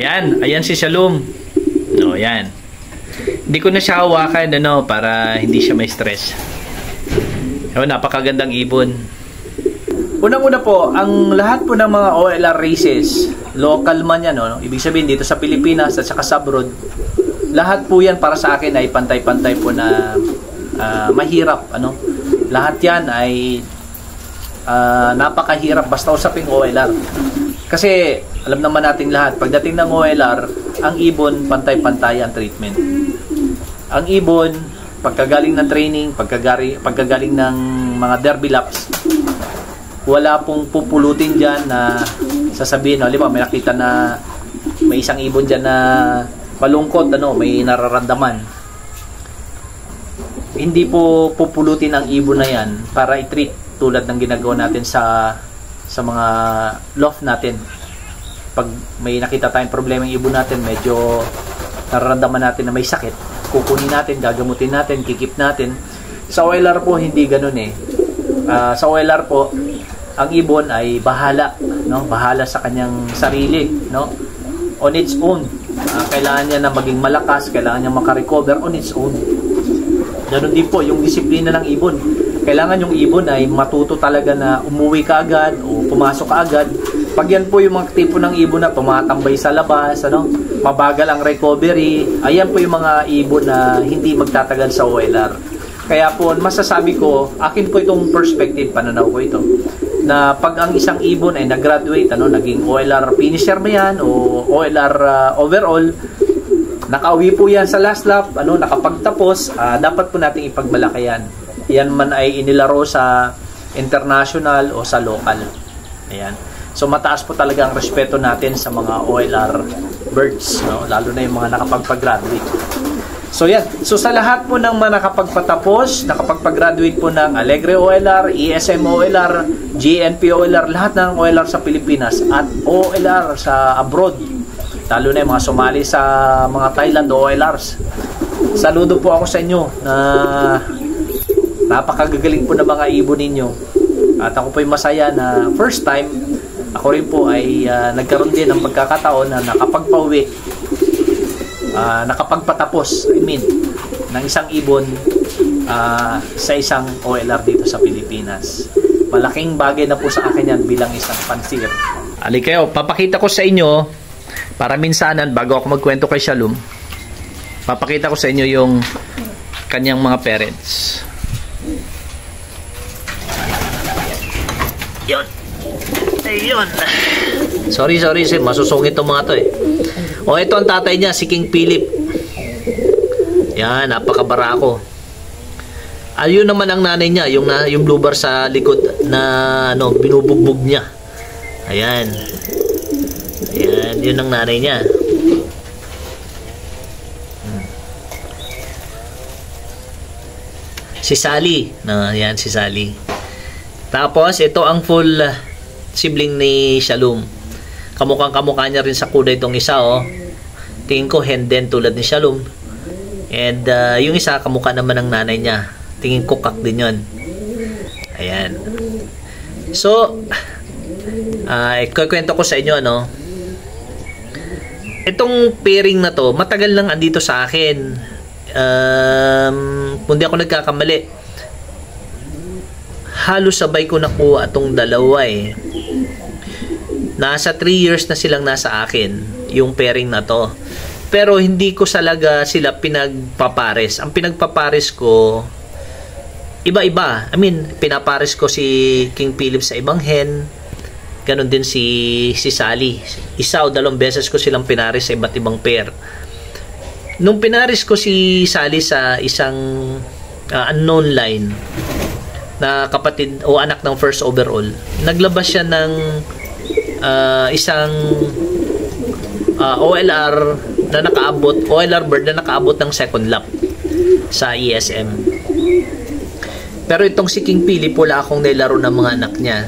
Ayan si Shalom. No, ayan. Hindi ko na siya hawakan para hindi siya may stress. Napakagandang ibon. Unang-una po, ang lahat po ng mga OLR races, local man yan, ibig sabihin dito sa Pilipinas at saka sa abroad, lahat po yan para sa akin ay pantay-pantay po na mahirap. Lahat yan ay napakahirap basta usaping OLR. Kasi alam naman nating lahat, pagdating ng OLR, ang ibon pantay-pantay ang treatment. Ang ibon, pagkagaling ng training, pagkagaling ng mga derby laps, wala pong pupulutin dyan na sasabihin, may nakita na may isang ibon dyan na malungkot, may nararamdaman. Hindi po pupulutin ang ibon na yan para i-treat tulad ng ginagawa natin sa mga loft natin. Pag may nakita tayong problema yung ibon natin, medyo nararamdaman natin na may sakit, kukunin natin, gagamutin natin, kikip natin. Sa OLR po hindi ganoon sa OLR po ang ibon ay bahala, bahala sa kanyang sarili, on its own. Kailangan niya na maging malakas, kailangan niya makarecover on its own. Ganun din po yung disiplina ng ibon. Kailangan yung ibon ay matuto talaga na umuwi ka agad o pumasok ka agad. Pag yan po yung mga tipo ng ibon na tumatambay sa labas, mabagal ang recovery, ayan po yung mga ibon na hindi magtatagal sa OLR. Kaya po, masasabi ko, akin po itong perspective, pananaw ko ito, na pag ang isang ibon ay nag-graduate, naging OLR finisher ba yan o OLR overall, nakauwi po yan sa last lap, nakapagtapos, dapat po nating ipagmalaki yan. Yan man ay inilaro sa international o sa local. Ayan. So mataas po talaga ang respeto natin sa mga OLR birds, lalo na yung mga nakapagpag-graduate. So yan. So sa lahat po ng mga nakapagpatapos, nakapagpag-graduate po ng Alegre OLR, ESM OLR, GNP OLR, lahat ng OLR sa Pilipinas at OLR sa abroad, lalo na yung mga sumali sa mga Thailand OLRs. Saludo po ako sa inyo na napakagagaling po ng mga ibon ninyo. At ako po ay masaya na first time, ako rin po ay nagkaroon din ng pagkakataon na nakapagpauwi, nakapagpatapos, ng isang ibon sa isang OLR dito sa Pilipinas. Malaking bagay na po sa akin yan bilang isang pansir. Ali kayo, papakita ko sa inyo, para minsanan, bago ako magkwento kay Shalom, papakita ko sa inyo yung kanyang mga parents. Yun. Ayun. Sorry, masusungit itong mga to ito ang tatay niya, si King Philip. Yan, napakabarako. Ayun naman ang nanay niya, yung blue bar sa likod na binubugbog niya. Ayan, yun ang nanay niya. Si Sally. Yan si Sally. Tapos, ito ang full sibling ni Shalom. Kamukha niya rin sa kuda itong isa, Tingin ko hen din tulad ni Shalom. And yung isa, kamukha naman ng nanay niya. Tingin ko kak din yun. Ayan. So, ikukwento ko sa inyo, itong pairing na to, matagal lang andito sa akin. Kung di ako nagkakamali, halos sabay ko nakuha itong dalawa Nasa 3 years na silang nasa akin, yung pairing na to. Pero hindi ko talaga sila pinagpapares. Ang pinagpapares ko, iba-iba. Pinapares ko si King Philip sa ibang hen. Ganon din si Sally. Isa o dalawang beses ko silang pinares sa iba't ibang pair. Nung pinaris ko si Sally sa isang unknown line na kapatid o anak ng first overall, naglabas siya ng isang OLR na nakaabot, OLR bird na nakaabot ng second lap sa ESM. Pero itong si King Philip, wala akong nilaro ng mga anak niya.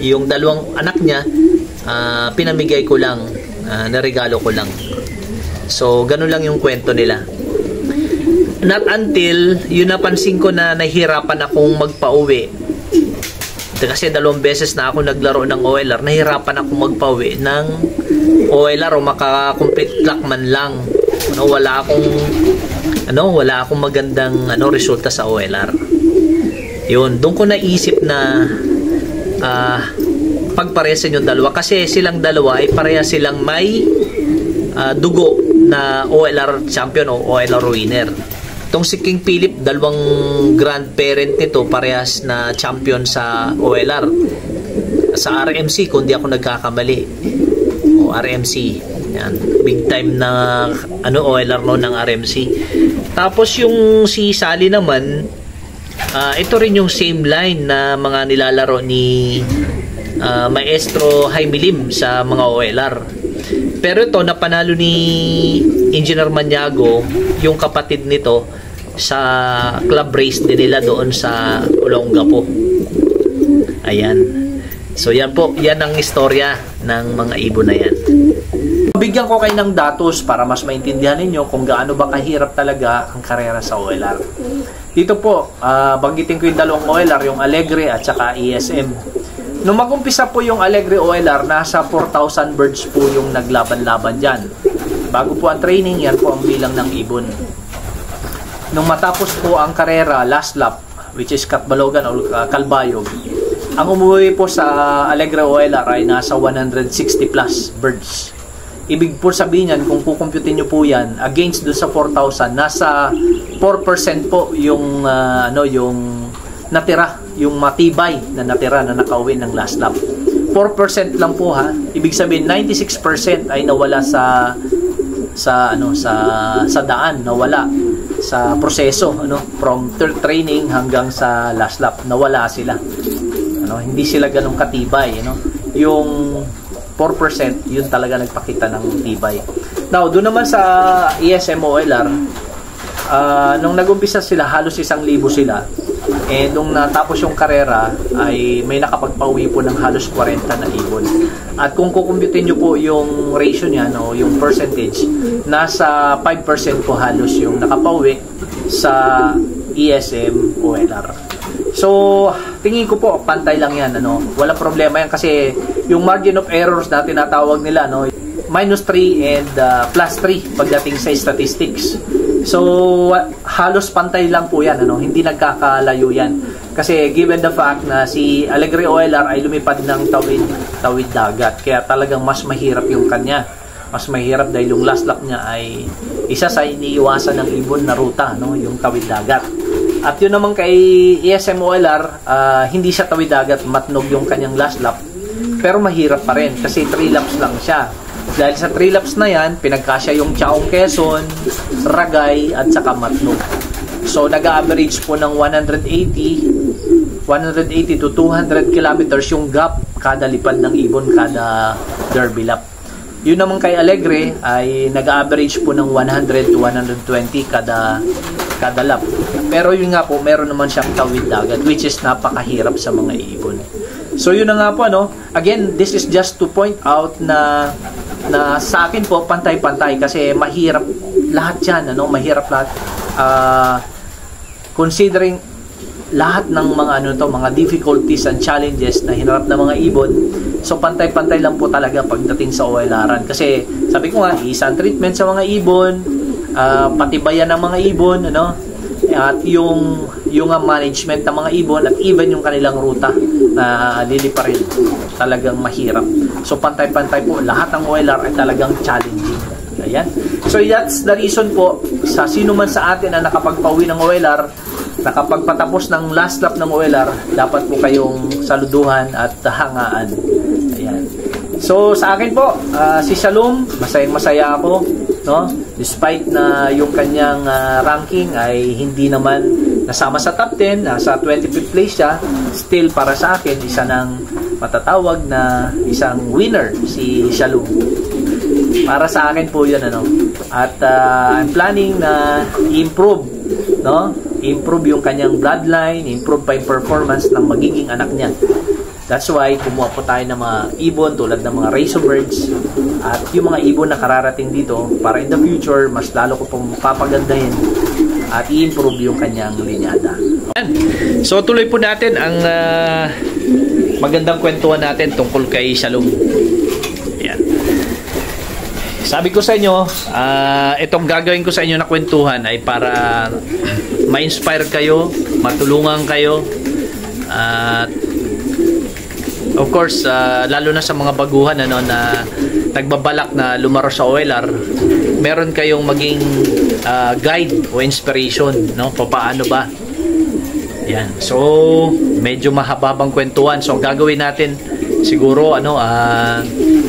Yung dalawang anak niya, pinamigay ko lang, naregalo ko lang. So, ganun lang yung kwento nila. Not until, yun napansin ko na nahihirapan akong magpauwi. Kasi 2 beses na ako naglaro ng OLR, nahihirapan akong magpauwi ng OLR o maka-complete clock man lang. Wala akong magandang resulta sa OLR. Yun, doon ko naisip na pagparesin yung dalawa kasi silang dalawa ay pareha silang may dugo na OLR champion o OLR winner. Itong si King Philip, dalawang grandparent nito parehas na champion sa OLR. Sa RMC, kung di ako nagkakamali. O RMC. Yan. Big time na OLR no ng RMC. Tapos yung si Sally naman, ito rin yung same line na mga nilalaro ni Maestro Jaime Lim sa mga OLR. Pero ito, napanalo ni Engineer Maniago, yung kapatid nito, sa club race din nila doon sa Olongapo. Ayan. So yan po, yan ang istorya ng mga ibon na yan. Bigyan ko kayo ng datos para mas maintindihan ninyo kung gaano ba kahirap talaga ang karera sa OLR. Dito po, banggitin ko yung dalawang OLR, yung Alegre at saka ESM. Nung mag-umpisa po yung Alegre OLR, nasa 4,000 birds po yung naglaban-laban dyan. Bago po ang training, yan po ang bilang ng ibon. Nung matapos po ang karera, last lap, which is Katbalogan o Kalbayog, ang umuwi po sa Alegre OLR ay nasa 160 plus birds. Ibig po sabihin yan, kung kukumputin nyo po yan, against dun sa 4,000, nasa 4% po yung, yung natira, yung matibay na natira na nakauwi ng last lap. 4% lang po ha. Ibig sabihin 96% ay nawala sa daan, nawala sa proseso, from training hanggang sa last lap, nawala sila. Hindi sila ganun katibay, Yung 4%, yun talaga nagpakita ng tibay. Now, doon naman sa ESM OLR, nung nag-umpisa sila, halos 1,000 sila. And nung natapos yung karera, ay may nakapagpauwi po ng halos 40 na ibon. At kung kukumputin nyo po yung ratio niya, yung percentage, nasa 5% po halos yung nakapauwi sa ESM OLR. So, tingin ko po, pantay lang yan. Wala problema yan kasi yung margin of errors na tinatawag nila, -3 and +3 pagdating sa statistics. So, halos pantay lang po yan. Hindi nagkakalayo yan. Kasi given the fact na si Alegre OLR ay lumipad ng tawid dagat. Kaya talagang mas mahirap yung kanya. Mas mahirap dahil yung last lap niya ay isa sa iniiwasan ng ibon na ruta, yung tawid dagat. At yun naman kay ESM OLR, hindi siya tawid dagat, matnog yung kanyang last lap. Pero mahirap pa rin kasi 3 laps lang siya. Dahil sa 3 laps na yan, pinagkasya yung Chaong Quezon, Ragay, at saka Matnog. So, nag-average po ng 180 to 200 kilometers yung gap kada lipad ng ibon, kada derby lap. Yun naman kay Alegre ay nag-average po ng 100 to 120 kada lap. Pero yun nga po, meron naman siyang tawid dagat, which is napakahirap sa mga ibon. So, yun na nga po, Again, this is just to point out na sa akin po pantay-pantay kasi mahirap lahat yan, mahirap lahat, considering lahat ng mga mga difficulties and challenges na hinarap ng mga ibon. So pantay-pantay lang po talaga pagdating sa OLR-an kasi sabi ko nga, isang treatment sa mga ibon, patibayan ng mga ibon, at yung management ng mga ibon at even yung kanilang ruta na liliparin, talagang mahirap. So pantay-pantay po, lahat ng OLR ay talagang challenging. Ayan. So that's the reason po sa sino man sa atin na nakapagpauwi ng OLR, nakapagpatapos ng last lap ng OLR, dapat po kayong saluduhan at hangaan. Ayan. So sa akin po, si Shalom, masayang-masaya ako, despite na yung kanyang ranking ay hindi naman nasama sa top 10, nasa 25th place siya, still para sa akin isa ng matatawag na isang winner si Shalom. Para sa akin po 'yun At I'm planning na improve, improve yung kanyang bloodline, improve pa yung performance ng magiging anak niya. That's why kumuha po tayo ng mga ibon tulad ng mga razor birds at yung mga ibon na kararating dito para in the future mas lalo ko pong papagandahin at i-improve yung kanyang linyada. So tuloy po natin ang magandang kwentuhan natin tungkol kay Shalom. Ayan. Sabi ko sa inyo, itong gagawin ko sa inyo na kwentuhan ay para ma-inspire kayo, matulungan kayo, at of course, lalo na sa mga baguhan na nagbabalak na lumaro sa OLR, meron kayong maging guide o inspiration, no? Paano ba? Yan. So, medyo mahababang kwentuhan. So, gagawin natin siguro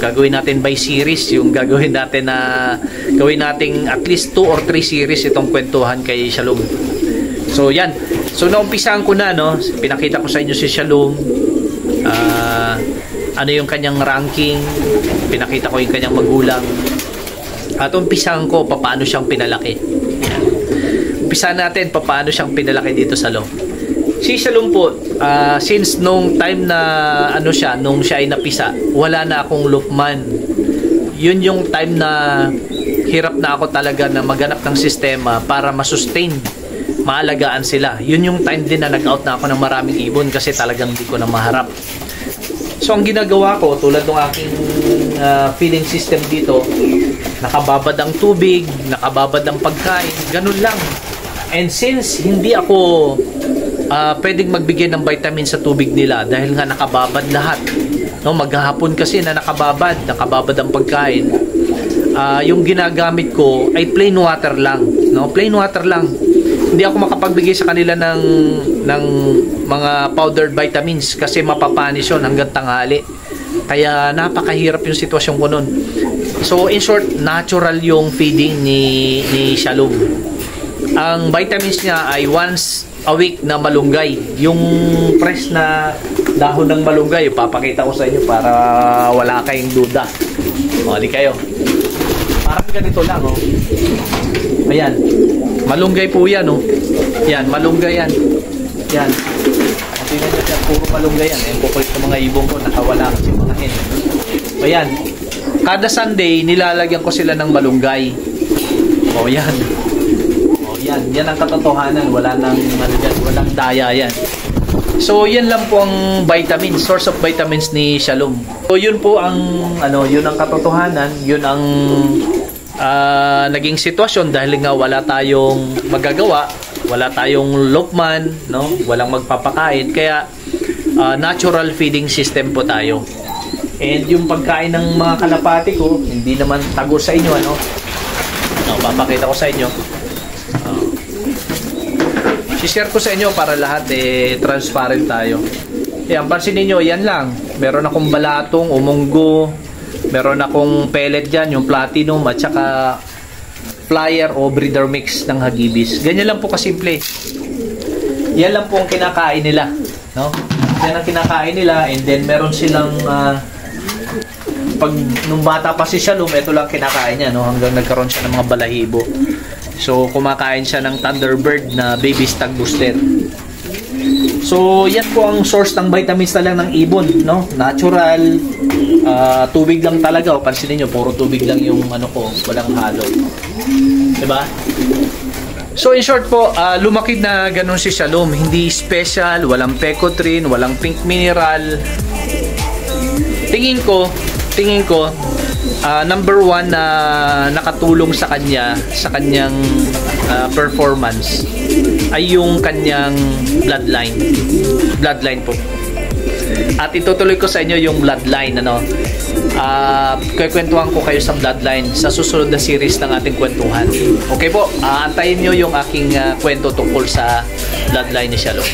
gagawin natin by series, yung gagawin natin gawin nating at least 2 or 3 series itong kwentuhan kay Shalom. So, yan. So, naumpisahan ko na, no? Pinakita ko sa inyo si Shalom. Ano yung kanyang ranking, pinakita ko yung kanyang magulang, at umpisahan ko paano siyang pinalaki. Yan. Umpisahan natin paano siyang pinalaki dito sa loob. Si Shalom po, since nung time na nung siya ay napisa, wala na akong lupman. Yun yung time na hirap na ako talaga na maghanap ng sistema para masustain, maalagaan sila. Yun yung time din na nag-out na ako ng maraming ibon kasi talagang hindi ko na maharap. So, ang ginagawa ko, tulad ng aking feeding system dito, nakababad ang tubig, nakababad ang pagkain, ganun lang. And since hindi ako pwedeng magbigay ng vitamin sa tubig nila dahil nga nakababad lahat, no, maghapon kasi na nakababad ang pagkain, yung ginagamit ko ay plain water lang, no, plain water lang. Hindi ako makapagbigay sa kanila ng mga powdered vitamins kasi mapapanis yun hanggang tanghali. Kaya napakahirap yung sitwasyon ko nun. So in short, natural yung feeding ni Shalom. Ang vitamins niya ay once a week na malunggay. Yung fresh na dahon ng malunggay, papakita ko sa inyo para wala kayong duda. O, di kayo. Parang ganito lang, oh. Ayan. Malunggay po yan, oh. Yan, malunggay yan. Yan. At tingnan nyo yan, puro malunggay yan. Ayan, kukulit ng mga ibong ko, nakawala kasi mga hen. Ayan. Kada Sunday, nilalagyan ko sila ng malunggay. O, yan. O, yan. Yan ang katotohanan. Wala nang, walang daya yan. So, yan lang po ang vitamins, source of vitamins ni Shalom. So, yun po ang, yun ang katotohanan. Yun ang naging sitwasyon dahil nga wala tayong magagawa, wala tayong lopman, no? Walang magpapakain, kaya natural feeding system po tayo. And yung pagkain ng mga kalapati ko, hindi naman tago sa inyo, papakita ko sa inyo. I-share ko sa inyo para lahat transparent tayo. Yan, pansinin nyo, yan lang. Meron akong balatong, umunggo, meron akong pellet dyan, yung platinum, at saka flyer o breeder mix ng hagibis. Ganyan lang po kasimple. Yan lang po ang kinakain nila, no? Yan ang kinakain nila, and then meron silang nung bata pa si Shalom, ito lang kinakain niya, no? Hanggang nagkaroon siya ng mga balahibo. So, kumakain siya ng Thunderbird na baby stag booster. So, yan po ang source ng vitamins na lang ng ibon, no? Natural, tubig lang talaga. O, pansinin nyo, puro tubig lang yung walang halo. Diba? So, in short po, lumaki na ganun si Shalom. Hindi special, walang pecotrin, walang pink mineral. Tingin ko, number 1 na nakatulong sa kanyang performance ay yung kanyang bloodline po. At itutuloy ko sa inyo yung bloodline, kukwentuhan ko kayo sa bloodline sa susunod na series ng ating kwentuhan. Okay po, antayin nyo yung aking kwento tungkol sa bloodline ni Shalom.